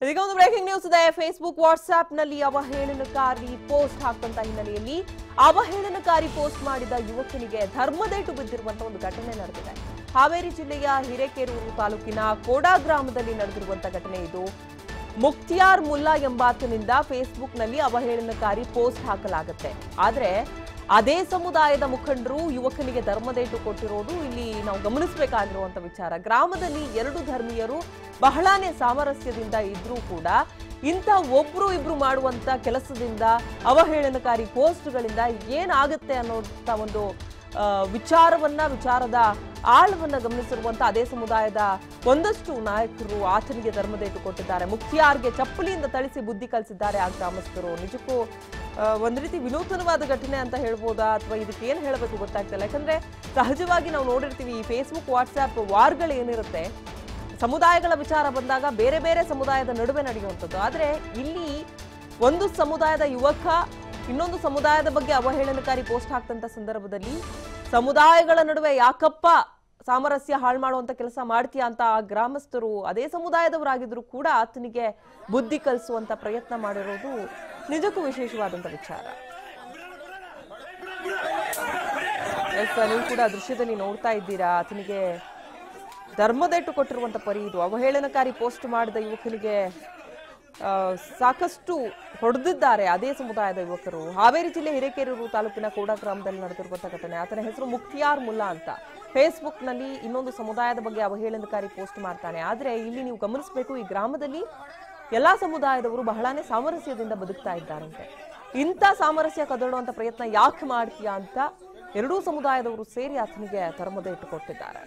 ಇದೀಗ ಒಂದು breaking news ಇದೆ. ಫೇಸ್ಬುಕ್ ವಾಟ್ಸ್ಆಪ್ ನಲ್ಲಿ ಅವಹೇಳನಕಾರಿ ಪೋಸ್ಟ್ ಹಾಕಂತ ಹಿನ್ನೆಲೆಯಲ್ಲಿ ಅವಹೇಳನಕಾರಿ ಪೋಸ್ಟ್ ಮಾಡಿದ ಯುವಕನಿಗೆ ಧರ್ಮದೇಟು ಬಿದ್ದಿರುವಂತಹ ಒಂದು ಘಟನೆ ನಡೆದಿದೆ. ಹಾವೇರಿ ಜಿಲ್ಲೆಯ ಹಿರೇಕೆರೂರು ತಾಲೂಕಿನ ಕೋಡಾ ಗ್ರಾಮದಲ್ಲಿ ನಡೆದಿರುವಂತಹ ಘಟನೆ ಇದು. ಮುಕ್ತಿಯಾರ್ ಮುಲ್ಲಾ ಎಂಬಾತನಿಂದ ಫೇಸ್ಬುಕ್ ನಲ್ಲಿ ಅವಹೇಳನಕಾರಿ ಪೋಸ್ಟ್ ಹಾಕಲಾಗುತ್ತೆ. ಆದ್ರೆ ಅದೇ ಸಮುದಾಯದ ಮುಖಂಡರು ಯುವಕನಿಗೆ ಧರ್ಮದೇಟು ಕೊಟ್ಟಿರೋದು ಇಲ್ಲಿ ನಾವು ಗಮನಿಸಬೇಕಾಗಿರುವಂತ ವಿಚಾರ. ಗ್ರಾಮದಲ್ಲಿ ಎರಡು ಧರ್ಮೀಯರು ಬಹಳಾನೇ ಸಾಮರಸ್ಯದಿಂದ ಇದ್ರೂ ಕೂಡ ಇಂಥ ಒಬ್ರು ಇಬ್ರು ಮಾಡುವಂತ ಕೆಲಸದಿಂದ ಅವಹೇಳನಕಾರಿ ಪೋಸ್ಟ್ಗಳಿಂದ ಏನಾಗುತ್ತೆ ಅನ್ನೋಂಥ ಒಂದು ವಿಚಾರದ ಆಳವನ್ನ ಗಮನಿಸಿರುವಂತ ಅದೇ ಸಮುದಾಯದ ಒಂದಷ್ಟು ನಾಯಕರು ಆತನಿಗೆ ಧರ್ಮದೇಟು ಕೊಟ್ಟಿದ್ದಾರೆ. ಮುಕ್ತಿಯಾರ್ಗೆ ಚಪ್ಪಲಿಯಿಂದ ಥಳಿಸಿ ಬುದ್ಧಿ ಕಲಿಸಿದ್ದಾರೆ ಆ ಗ್ರಾಮಸ್ಥರು. ನಿಜಕ್ಕೂ ಒಂದ್ ರೀತಿ ವಿನೂತನವಾದ ಘಟನೆ ಅಂತ ಹೇಳ್ಬೋದಾ ಅಥವಾ ಇದಕ್ಕೆ ಏನ್ ಹೇಳಬೇಕು ಗೊತ್ತಾಗ್ತಿಲ್ಲ. ಯಾಕಂದ್ರೆ ಸಹಜವಾಗಿ ನಾವು ನೋಡಿರ್ತೀವಿ ಈ ಫೇಸ್ಬುಕ್ ವಾಟ್ಸ್ಆಪ್ ವಾರ್ಗಳು ಏನಿರುತ್ತೆ ಸಮುದಾಯಗಳ ವಿಚಾರ ಬಂದಾಗ ಬೇರೆ ಬೇರೆ ಸಮುದಾಯದ ನಡುವೆ ನಡೆಯುವಂಥದ್ದು. ಆದ್ರೆ ಇಲ್ಲಿ ಒಂದು ಸಮುದಾಯದ ಯುವಕ ಇನ್ನೊಂದು ಸಮುದಾಯದ ಬಗ್ಗೆ ಅವಹೇಳನಕಾರಿ ಪೋಸ್ಟ್ ಹಾಕ್ತಂತ ಸಂದರ್ಭದಲ್ಲಿ ಸಮುದಾಯಗಳ ನಡುವೆ ಯಾಕಪ್ಪ ಸಾಮರಸ್ಯ ಹಾಳು ಮಾಡುವಂತ ಕೆಲಸ ಮಾಡ್ತೀಯಾ ಅಂತ ಆ ಗ್ರಾಮಸ್ಥರು ಅದೇ ಸಮುದಾಯದವರಾಗಿದ್ರು ಕೂಡ ಆತನಿಗೆ ಬುದ್ಧಿ ಕಲಿಸುವಂತ ಪ್ರಯತ್ನ ಮಾಡಿರೋದು ನಿಜಕ್ಕೂ ವಿಶೇಷವಾದಂತ ವಿಚಾರ. ನೀವು ಕೂಡ ದೃಶ್ಯದಲ್ಲಿ ನೋಡ್ತಾ ಇದ್ದೀರಾ, ಆತನಿಗೆ ಧರ್ಮದೇಟು ಕೊಟ್ಟಿರುವಂತ ಪರಿ ಇದು. ಅವಹೇಳನಕಾರಿ ಪೋಸ್ಟ್ ಮಾಡಿದ ಯುವಕನಿಗೆ ಸಾಕಷ್ಟು ಹೊಡೆದಿದ್ದಾರೆ ಅದೇ ಸಮುದಾಯದ ಯುವಕರು. ಹಾವೇರಿ ಜಿಲ್ಲೆ ಹಿರೇಕೆರೂರು ತಾಲೂಕಿನ ಕೋಡಾ ಗ್ರಾಮದಲ್ಲಿ ನಡೆದಿರುವಂತಹ ಘಟನೆ. ಆತನ ಹೆಸರು ಮುಕ್ತಿಯಾರ್ ಮುಲ್ಲಾ ಅಂತ. ಫೇಸ್ಬುಕ್ ನಲ್ಲಿ ಇನ್ನೊಂದು ಸಮುದಾಯದ ಬಗ್ಗೆ ಅವಹೇಳನಕಾರಿ ಪೋಸ್ಟ್ ಮಾಡ್ತಾನೆ. ಆದ್ರೆ ಇಲ್ಲಿ ನೀವು ಗಮನಿಸಬೇಕು, ಈ ಗ್ರಾಮದಲ್ಲಿ ಎಲ್ಲಾ ಸಮುದಾಯದವರು ಬಹಳಾನೇ ಸಾಮರಸ್ಯದಿಂದ ಬದುಕ್ತಾ ಇದ್ದಾರಂತೆ. ಇಂಥ ಸಾಮರಸ್ಯ ಕದಡುವಂತ ಪ್ರಯತ್ನ ಯಾಕೆ ಮಾಡ್ತೀಯಾ ಅಂತ ಎರಡೂ ಸಮುದಾಯದವರು ಸೇರಿ ಆತನಿಗೆ ಧರ್ಮದೇಟು ಕೊಟ್ಟಿದ್ದಾರೆ.